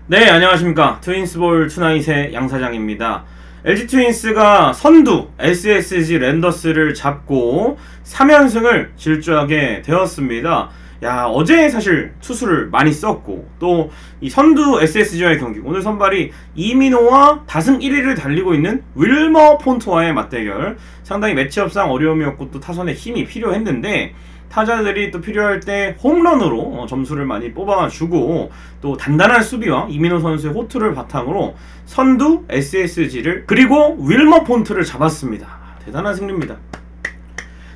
네, 안녕하십니까. 트윈스볼 투나잇의 양사장입니다. LG 트윈스가 선두 SSG 랜더스를 잡고 3연승을 질주하게 되었습니다. 야, 어제 사실 투수를 많이 썼고 또 이 선두 SSG와의 경기, 오늘 선발이 이민호와 다승 1위를 달리고 있는 윌머 폰트와의 맞대결, 상당히 매치업상 어려움이었고 또 타선에 힘이 필요했는데 타자들이 또 필요할 때 홈런으로 점수를 많이 뽑아주고 또 단단한 수비와 이민호 선수의 호투를 바탕으로 선두 SSG를 그리고 윌머 폰트를 잡았습니다. 대단한 승리입니다.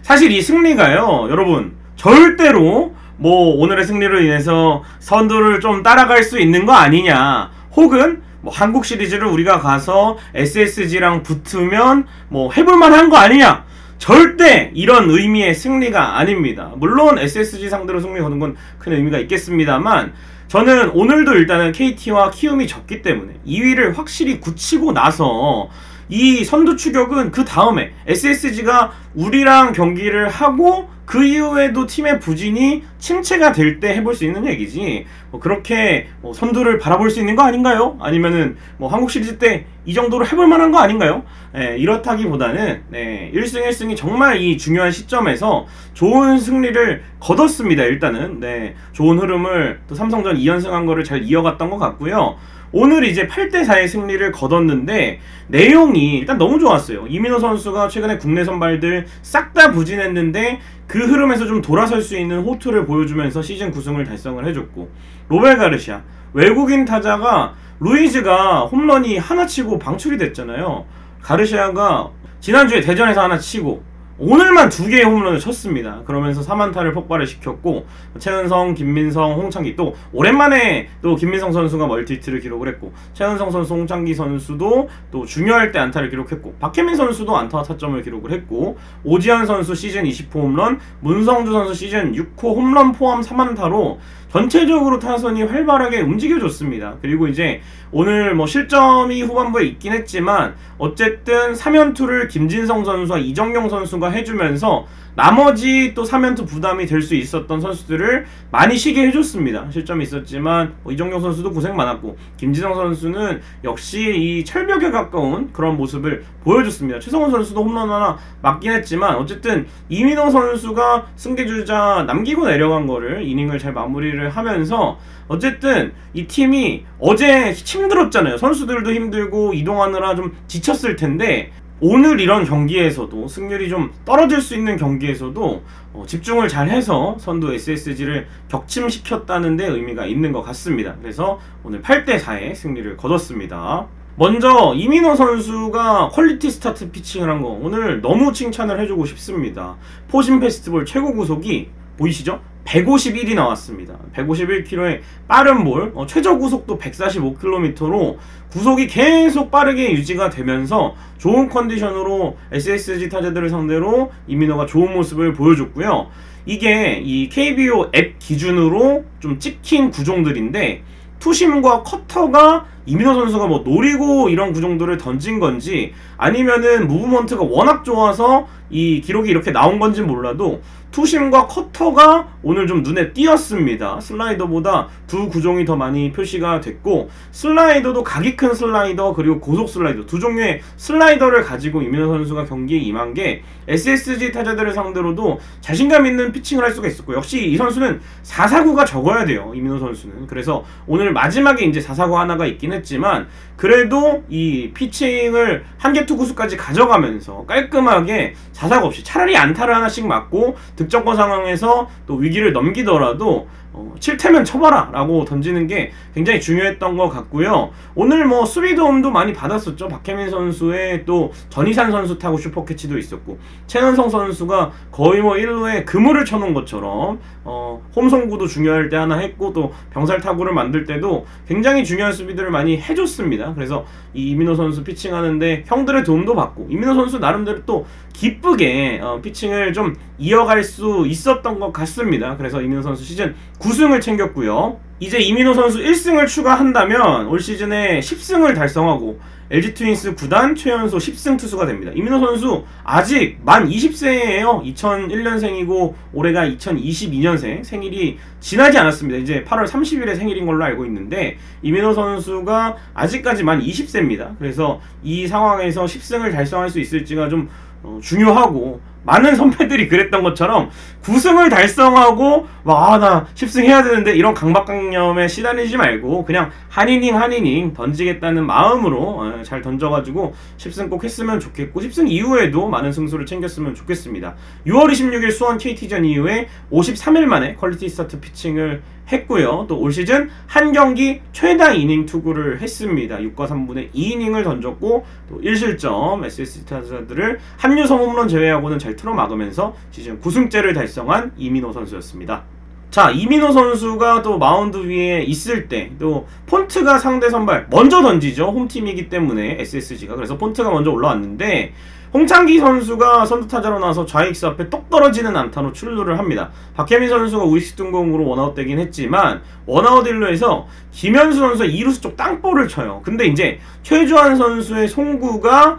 사실 이 승리가요, 여러분, 절대로 뭐 오늘의 승리로 인해서 선두를 좀 따라갈 수 있는 거 아니냐, 혹은 뭐 한국 시리즈를 우리가 가서 SSG랑 붙으면 뭐 해볼만 한 거 아니냐, 절대 이런 의미의 승리가 아닙니다. 물론 SSG 상대로 승리 거둔 건 큰 의미가 있겠습니다만, 저는 오늘도 일단은 KT와 키움이 졌기 때문에 2위를 확실히 굳히고 나서 이 선두 추격은 그 다음에 SSG가 우리랑 경기를 하고 그 이후에도 팀의 부진이 침체가 될 때 해볼 수 있는 얘기지, 뭐 그렇게 뭐 선두를 바라볼 수 있는 거 아닌가요? 아니면은 뭐 한국 시리즈 때 이 정도로 해볼 만한 거 아닌가요? 이렇다기보다는 1승 1승이 정말 이 중요한 시점에서 좋은 승리를 거뒀습니다. 일단은 좋은 흐름을 또 삼성전 2연승한 거를 잘 이어갔던 것 같고요. 오늘 이제 8대4의 승리를 거뒀는데 내용이 일단 너무 좋았어요. 이민호 선수가 최근에 국내 선발들 싹 다 부진했는데 그 흐름에서 좀 돌아설 수 있는 호투를 보여주면서 시즌 9승을 달성을 해줬고, 로벨 가르시아, 외국인 타자가 루이즈가 홈런이 하나 치고 방출이 됐잖아요. 가르시아가 지난주에 대전에서 하나 치고 오늘만 2개의 홈런을 쳤습니다. 그러면서 3안타를 폭발을 시켰고, 최은성, 김민성, 홍창기, 또 오랜만에 또 김민성 선수가 멀티히트를 기록을 했고, 최은성 선수, 홍창기 선수도 또 중요할 때 안타를 기록했고, 박혜민 선수도 안타와 타점을 기록을 했고, 오지환 선수 시즌 20호 홈런, 문성주 선수 시즌 6호 홈런 포함 3안타로 전체적으로 타선이 활발하게 움직여줬습니다. 그리고 이제 오늘 뭐 실점이 후반부에 있긴 했지만 어쨌든 3연투를 김진성 선수와 이정용 선수가 해주면서 나머지 또 3연투 부담이 될 수 있었던 선수들을 많이 쉬게 해줬습니다. 실점이 있었지만 이정용 선수도 고생 많았고, 김진성 선수는 역시 이 철벽에 가까운 그런 모습을 보여줬습니다. 최성훈 선수도 홈런 하나 맞긴 했지만 어쨌든 이민호 선수가 승계주자 남기고 내려간 거를 이닝을 잘 마무리를 하면서 어쨌든 이 팀이 어제 힘들었잖아요. 선수들도 힘들고 이동하느라 좀 지쳤을 텐데 오늘 이런 경기에서도, 승률이 좀 떨어질 수 있는 경기에서도 집중을 잘해서 선두 SSG를 격침시켰다는 데 의미가 있는 것 같습니다. 그래서 오늘 8대4의 승리를 거뒀습니다. 먼저 이민호 선수가 퀄리티 스타트 피칭을 한 거 오늘 너무 칭찬을 해주고 싶습니다. 포신 페스티벌 최고 구속이 보이시죠? 151이 나왔습니다. 151km의 빠른 볼, 최저 구속도 145km로 구속이 계속 빠르게 유지가 되면서 좋은 컨디션으로 SSG 타자들을 상대로 이민호가 좋은 모습을 보여줬고요. 이게 이 KBO 앱 기준으로 좀 찍힌 구종들인데, 투심과 커터가 이민호 선수가 뭐 노리고 이런 구종들을 던진 건지 아니면은 무브먼트가 워낙 좋아서 이 기록이 이렇게 나온 건지 몰라도 투심과 커터가 오늘 좀 눈에 띄었습니다. 슬라이더보다 두 구종이 더 많이 표시가 됐고, 슬라이더도 각이 큰 슬라이더 그리고 고속 슬라이더, 두 종류의 슬라이더를 가지고 이민호 선수가 경기에 임한 게 SSG 타자들을 상대로도 자신감 있는 피칭을 할 수가 있었고, 역시 이 선수는 4사구가 적어야 돼요, 이민호 선수는. 그래서 오늘 마지막에 이제 4사구 하나가 있긴 했지만 그래도 이 피칭을 한개 투구수까지 가져가면서 깔끔하게 4사구 없이 차라리 안타를 하나씩 맞고 득점권 상황에서 또 위기를 넘기더라도 7태면 쳐봐라 라고 던지는 게 굉장히 중요했던 것 같고요. 오늘 뭐 수비 도움도 많이 받았었죠. 박혜민 선수의 또 전희산 선수 타고 슈퍼캐치도 있었고, 최은성 선수가 거의 뭐 1루에 그물을 쳐놓은 것처럼 홈송구도 중요할 때 하나 했고, 또 병살 타구를 만들 때도 굉장히 중요한 수비들을 많이 해줬습니다. 그래서 이 이민호 선수 피칭하는데 형들의 도움도 받고, 이민호 선수 나름대로 또 기쁘게 피칭을 좀 이어갈 수 있었던 것 같습니다. 그래서 이민호 선수 시즌 9승을 챙겼고요. 이제 이민호 선수 1승을 추가한다면 올 시즌에 10승을 달성하고 LG 트윈스 구단 최연소 10승 투수가 됩니다. 이민호 선수 아직 만 20세예요. 2001년생이고 올해가 2022년생. 생일이 지나지 않았습니다. 이제 8월 30일에 생일인 걸로 알고 있는데 이민호 선수가 아직까지 만 20세입니다. 그래서 이 상황에서 10승을 달성할 수 있을지가 좀 중요하고, 많은 선배들이 그랬던 것처럼 9승을 달성하고 나 10승 해야 되는데 이런 강박관념에 시달리지 말고 그냥 한 이닝 던지겠다는 마음으로 잘 던져가지고 10승 꼭 했으면 좋겠고, 10승 이후에도 많은 승수를 챙겼으면 좋겠습니다. 6월 26일 수원 KT전 이후에 53일 만에 퀄리티 스타트 피칭을 했고요. 또 올 시즌 한 경기 최다 이닝 투구를 했습니다. 6과 3분의 2이닝을 던졌고 또 1실점, SSG 타자들을 한유섬 홈런 제외하고는 잘 틀어막으면서 시즌 9승째를 달성한 이민호 선수였습니다. 자, 이민호 선수가 또 마운드 위에 있을 때 또 폰트가 상대 선발 먼저 던지죠. 홈팀이기 때문에 SSG가. 그래서 폰트가 먼저 올라왔는데 홍창기 선수가 선두타자로 나와서 좌익수 앞에 똑 떨어지는 안타로 출루를 합니다. 박혜민 선수가 우익수 뜬공으로 원아웃 되긴 했지만 원아웃 1루에서 김현수 선수가 2루수 쪽 땅볼을 쳐요. 근데 이제 최주환 선수의 송구가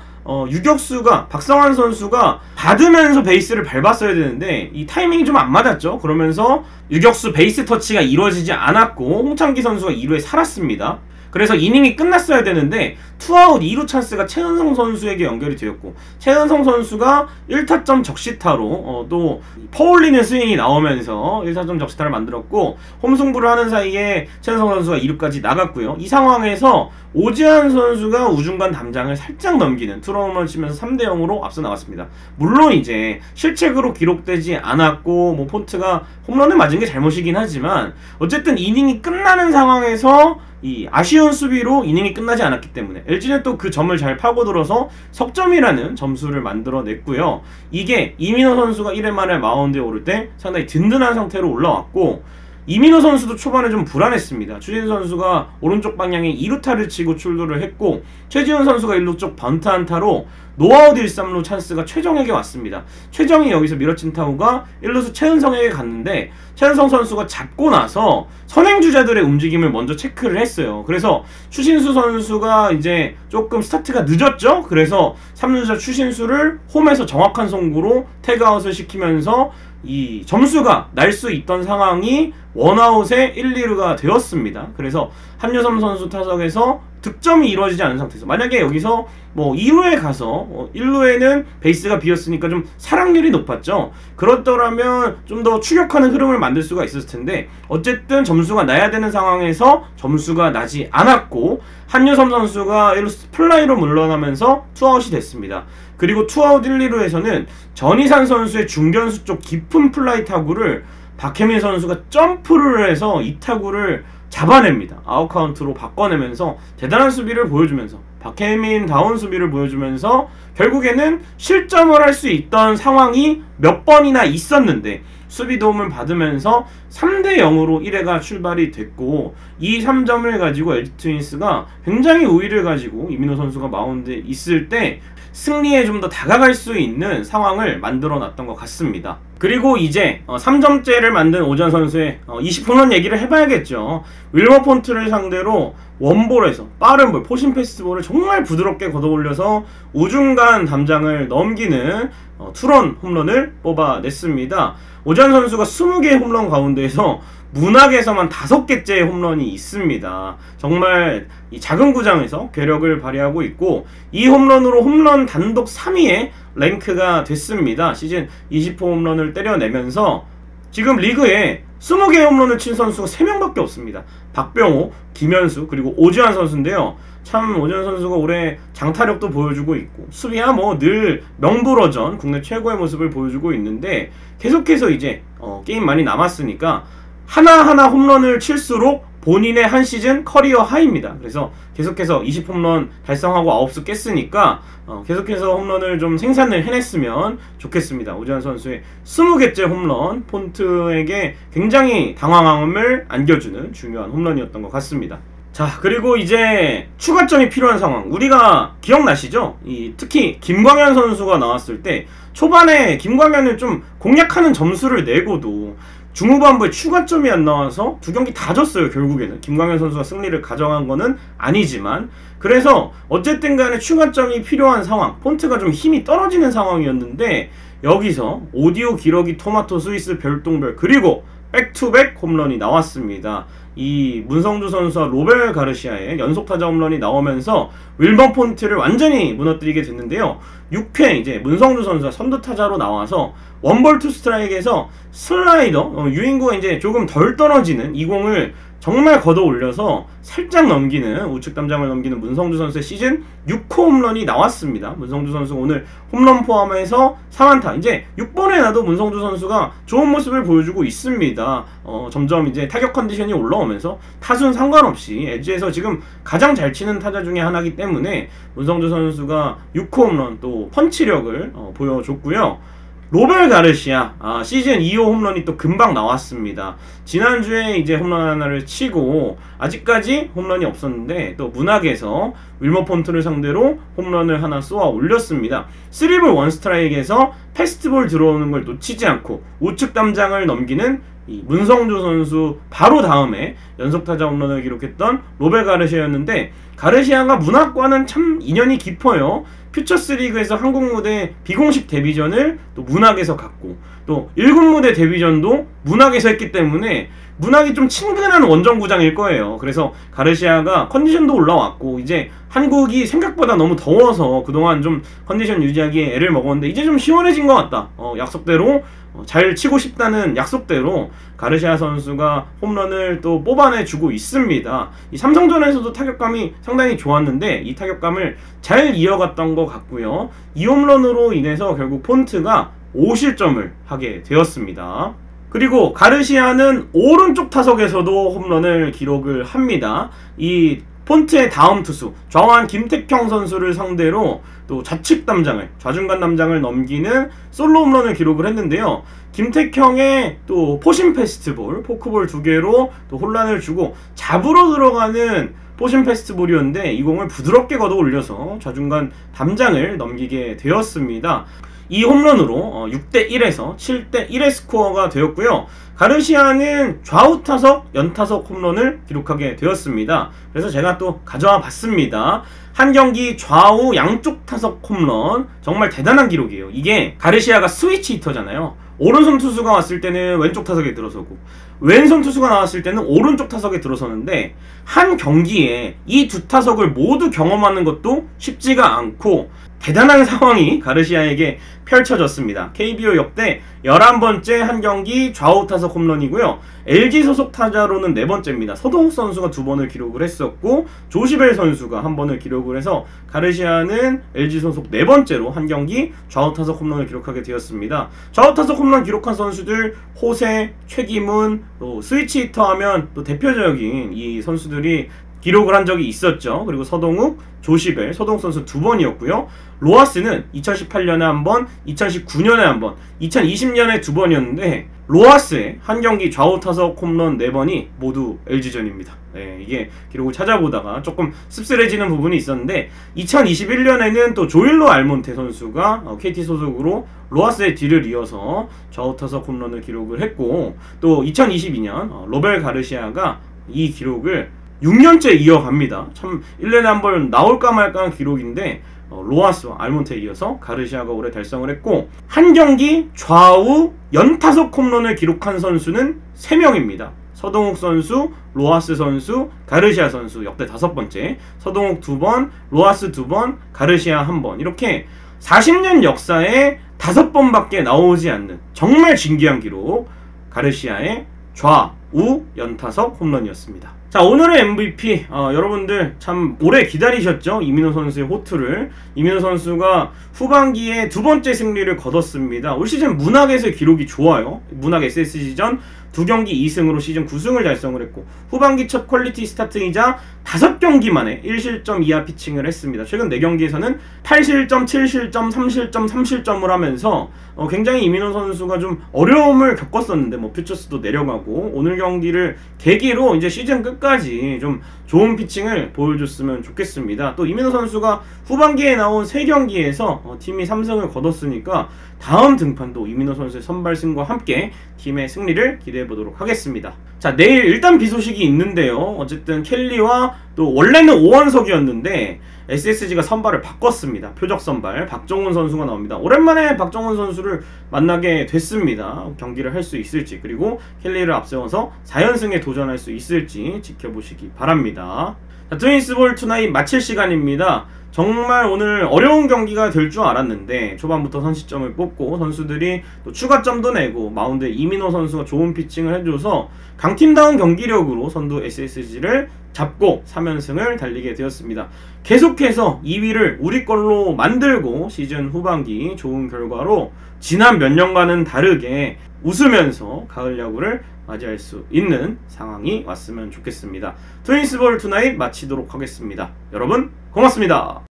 유격수가 박성환 선수가 받으면서 베이스를 밟았어야 되는데 이 타이밍이 좀 안 맞았죠. 그러면서 유격수 베이스 터치가 이루어지지 않았고 홍창기 선수가 2루에 살았습니다. 그래서 이닝이 끝났어야 되는데 투아웃 2루 찬스가 최은성 선수에게 연결이 되었고, 최은성 선수가 1타점 적시타로 또 퍼올리는 스윙이 나오면서 1타점 적시타를 만들었고, 홈승부를 하는 사이에 최은성 선수가 2루까지 나갔고요. 이 상황에서 오지환 선수가 우중간 담장을 살짝 넘기는 투런홈런 치면서 3대0으로 앞서 나갔습니다. 물론 이제 실책으로 기록되지 않았고 뭐 폰트가 홈런을 맞은 게 잘못이긴 하지만 어쨌든 이닝이 끝나는 상황에서 이 아쉬운 수비로 이닝이 끝나지 않았기 때문에 LG는 또 그 점을 잘 파고들어서 석점이라는 점수를 만들어냈고요. 이게 이민호 선수가 1회 만에 마운드에 오를 때 상당히 든든한 상태로 올라왔고, 이민호 선수도 초반에 좀 불안했습니다. 추진 선수가 오른쪽 방향에 2루타를 치고 출루를 했고, 최지훈 선수가 1루 쪽 번트 안타로 노아웃 1-3루 찬스가 최정에게 왔습니다. 최정이 여기서 밀어친 타구가 1루수 최은성에게 갔는데 최은성 선수가 잡고 나서 선행주자들의 움직임을 먼저 체크를 했어요. 그래서 추신수 선수가 이제 조금 스타트가 늦었죠. 그래서 3루주자 추신수를 홈에서 정확한 송구로 태그아웃을 시키면서 이 점수가 날 수 있던 상황이 원아웃에 1, 2루가 되었습니다. 그래서 한유섬 선수 타석에서 득점이 이루어지지 않은 상태에서 만약에 여기서 뭐 2루에 가서 1루에는 베이스가 비었으니까 좀 사랑률이 높았죠. 그렇더라면 좀 더 추격하는 흐름을 만들 수가 있었을 텐데 어쨌든 점수가 나야 되는 상황에서 점수가 나지 않았고 한유섬 선수가 1루수 플라이로 물러나면서 투아웃이 됐습니다. 그리고 투아웃 1, 2루에서는 전희산 선수의 중견수 쪽 깊은 플라이 타구를 박혜민 선수가 점프를 해서 이 타구를 잡아냅니다. 아웃카운트로 바꿔내면서 대단한 수비를 보여주면서 박혜민 다운 수비를 보여주면서 결국에는 실점을 할 수 있던 상황이 몇 번이나 있었는데 수비 도움을 받으면서 3대0으로 1회가 출발이 됐고, 이 3점을 가지고 LG 트윈스가 굉장히 우위를 가지고 이민호 선수가 마운드에 있을 때 승리에 좀 더 다가갈 수 있는 상황을 만들어 놨던 것 같습니다. 그리고 이제 3점째를 만든 오지환 선수의 20홈런 얘기를 해봐야겠죠. 윌머 폰트를 상대로 원볼에서 빠른 볼, 포신 패스트볼을 정말 부드럽게 걷어올려서 우중간 담장을 넘기는 투런 홈런을 뽑아냈습니다. 오지환 선수가 20개의 홈런 가운데에서 문학에서만 5개째의 홈런이 있습니다. 정말 이 작은 구장에서 괴력을 발휘하고 있고, 이 홈런으로 홈런 단독 3위에 랭크가 됐습니다. 시즌 20호 홈런을 때려내면서 지금 리그에 20개의 홈런을 친 선수가 3명밖에 없습니다. 박병호, 김현수, 그리고 오지환 선수인데요. 참 오지환 선수가 올해 장타력도 보여주고 있고 수비야 뭐 늘 명불허전 국내 최고의 모습을 보여주고 있는데, 계속해서 이제 게임 많이 남았으니까 하나하나 홈런을 칠수록 본인의 한 시즌 커리어 하이입니다. 그래서 계속해서 20홈런 달성하고 9수 깼으니까 계속해서 홈런을 좀 생산을 해냈으면 좋겠습니다. 오지환 선수의 20개째 홈런, 폰트에게 굉장히 당황함을 안겨주는 중요한 홈런이었던 것 같습니다. 자, 그리고 이제 추가점이 필요한 상황, 우리가 기억나시죠? 특히 김광현 선수가 나왔을 때 초반에 김광현을 좀 공략하는 점수를 내고도 중후반부에 추가점이 안 나와서 두 경기 다 졌어요. 결국에는 김광현 선수가 승리를 가져간 거는 아니지만, 그래서 어쨌든 간에 추가점이 필요한 상황, 폰트가 좀 힘이 떨어지는 상황이었는데 여기서 오디오 기러기 토마토 스위스 별똥별 그리고 백투백 홈런이 나왔습니다. 이 문성주 선수와 로벨 가르시아의 연속타자 홈런이 나오면서 윌버 폰트를 완전히 무너뜨리게 됐는데요. 6회 이제 문성주 선수가 선두타자로 나와서 원볼 투 스트라이크에서 슬라이더 유인구가 이제 조금 덜 떨어지는 이 공을 정말 걷어 올려서 살짝 넘기는, 우측 담장을 넘기는 문성주 선수의 시즌 6호 홈런이 나왔습니다. 문성주 선수가 오늘 홈런 포함해서 3안타, 이제 6번에 나도 문성주 선수가 좋은 모습을 보여주고 있습니다. 점점 이제 타격 컨디션이 올라오면서 타순 상관없이 엣지에서 지금 가장 잘 치는 타자 중에 하나이기 때문에 문성주 선수가 6호 홈런 또 펀치력을 보여줬고요. 로벨 가르시아 시즌 2호 홈런이 또 금방 나왔습니다. 지난주에 이제 홈런 하나를 치고 아직까지 홈런이 없었는데 또 문학에서 윌머 폰트를 상대로 홈런을 하나 쏘아 올렸습니다. 3볼 1스트라이크에서 패스트볼 들어오는 걸 놓치지 않고 우측 담장을 넘기는 이 문성주 선수 바로 다음에 연속타자 홈런을 기록했던 로벨 가르시아였는데, 가르시아가 문학과는 참 인연이 깊어요. 퓨처스 리그에서 한국 무대 비공식 데뷔전을 또 문학에서 갔고, 또 1군 무대 데뷔전도 문학에서 했기 때문에 문학이 좀 친근한 원정구장일 거예요. 그래서 가르시아가 컨디션도 올라왔고, 이제 한국이 생각보다 너무 더워서 그동안 좀 컨디션 유지하기에 애를 먹었는데 이제 좀 시원해진 것 같다. 약속대로 잘 치고 싶다는 약속대로 가르시아 선수가 홈런을 또 뽑아내주고 있습니다. 이 삼성전에서도 타격감이 상당히 좋았는데 이 타격감을 잘 이어갔던 것 같고요. 이 홈런으로 인해서 결국 폰트가 5실점을 하게 되었습니다. 그리고 가르시아는 오른쪽 타석에서도 홈런을 기록을 합니다. 이 폰트의 다음 투수 좌완 김택형 선수를 상대로 또 좌측 담장을, 좌중간 담장을 넘기는 솔로 홈런을 기록을 했는데요. 김택형의 또 포심 패스트볼, 포크볼 2개로 또 혼란을 주고 잡으러 들어가는 포심 패스트볼이었는데 이 공을 부드럽게 걷어 올려서 좌중간 담장을 넘기게 되었습니다. 이 홈런으로 6대1에서 7대1의 스코어가 되었고요. 가르시아는 좌우 타석, 연타석 홈런을 기록하게 되었습니다. 그래서 제가 또 가져와 봤습니다. 한 경기 좌우 양쪽 타석 홈런, 정말 대단한 기록이에요. 이게 가르시아가 스위치 히터잖아요. 오른손 투수가 왔을 때는 왼쪽 타석에 들어서고 왼손 투수가 나왔을 때는 오른쪽 타석에 들어서는데 한 경기에 이 두 타석을 모두 경험하는 것도 쉽지가 않고 대단한 상황이 가르시아에게 펼쳐졌습니다. KBO 역대 11번째 한 경기 좌우 타석 홈런이고요. LG 소속 타자로는 4번째입니다. 서동욱 선수가 2번을 기록을 했었고 조시벨 선수가 1번을 기록을 해서 가르시아는 LG 소속 4번째로 한 경기 좌우 타석 홈런을 기록하게 되었습니다. 좌우 타석 홈런 기록한 선수들 호세, 최기문, 또 스위치 히터 하면 또 대표적인 이 선수들이 기록을 한 적이 있었죠. 그리고 서동욱, 조시벨, 서동욱 선수 2번이었고요. 로하스는 2018년에 한 번, 2019년에 한 번, 2020년에 2번이었는데 로하스의 한 경기 좌우 타석 홈런 4번이 모두 LG전입니다. 네, 이게 기록을 찾아보다가 조금 씁쓸해지는 부분이 있었는데 2021년에는 또 조일로 알몬테 선수가 KT 소속으로 로하스의 뒤를 이어서 좌우 타석 홈런을 기록을 했고, 또 2022년 로벨 가르시아가 이 기록을 6년째 이어갑니다. 참 1년에 한 번 나올까 말까한 기록인데 로하스와 알몬테에 이어서 가르시아가 올해 달성을 했고, 한 경기 좌우 연타석 홈런을 기록한 선수는 3명입니다. 서동욱 선수, 로하스 선수, 가르시아 선수 역대 5번째, 서동욱 2번, 로하스 2번, 가르시아 1번, 이렇게 40년 역사에 5번밖에 나오지 않는 정말 진귀한 기록, 가르시아의 좌우 연타석 홈런이었습니다. 자, 오늘의 MVP 여러분들 참 오래 기다리셨죠? 이민호 선수의 호투를. 이민호 선수가 후반기에 2번째 승리를 거뒀습니다. 올 시즌 문학에서의 기록이 좋아요. 문학 SSG전 2경기 2승으로 시즌 9승을 달성을 했고, 후반기 첫 퀄리티 스타트이자 5경기 만에 1실점 이하 피칭을 했습니다. 최근 4경기에서는 8실점, 7실점, 3실점, 3실점을 하면서 굉장히 이민호 선수가 좀 어려움을 겪었었는데 퓨처스도 내려가고 오늘 경기를 계기로 이제 시즌 끝까지 좀 좋은 피칭을 보여줬으면 좋겠습니다. 또 이민호 선수가 후반기에 나온 3경기에서 팀이 3승을 거뒀으니까 다음 등판도 이민호 선수의 선발승과 함께 팀의 승리를 기대해보도록 하겠습니다. 자, 내일 일단 비 소식이 있는데요. 어쨌든 켈리와 또 원래는 5원석이었는데 SSG가 선발을 바꿨습니다. 표적 선발 박정훈 선수가 나옵니다. 오랜만에 박정훈 선수를 만나게 됐습니다. 경기를 할 수 있을지, 그리고 켈리를 앞세워서 4연승에 도전할 수 있을지 지켜보시기 바랍니다. 자, 트윈스볼 투나잇 마칠 시간입니다. 정말 오늘 어려운 경기가 될 줄 알았는데 초반부터 선취점을 뽑고 선수들이 또 추가점도 내고 마운드에 이민호 선수가 좋은 피칭을 해줘서 강팀다운 경기력으로 선두 SSG를 잡고 3연승을 달리게 되었습니다. 계속해서 2위를 우리 걸로 만들고 시즌 후반기 좋은 결과로 지난 몇 년과는 다르게 웃으면서 가을 야구를 맞이할 수 있는 상황이 왔으면 좋겠습니다. 트윈스볼 투나잇 마치도록 하겠습니다. 여러분 고맙습니다.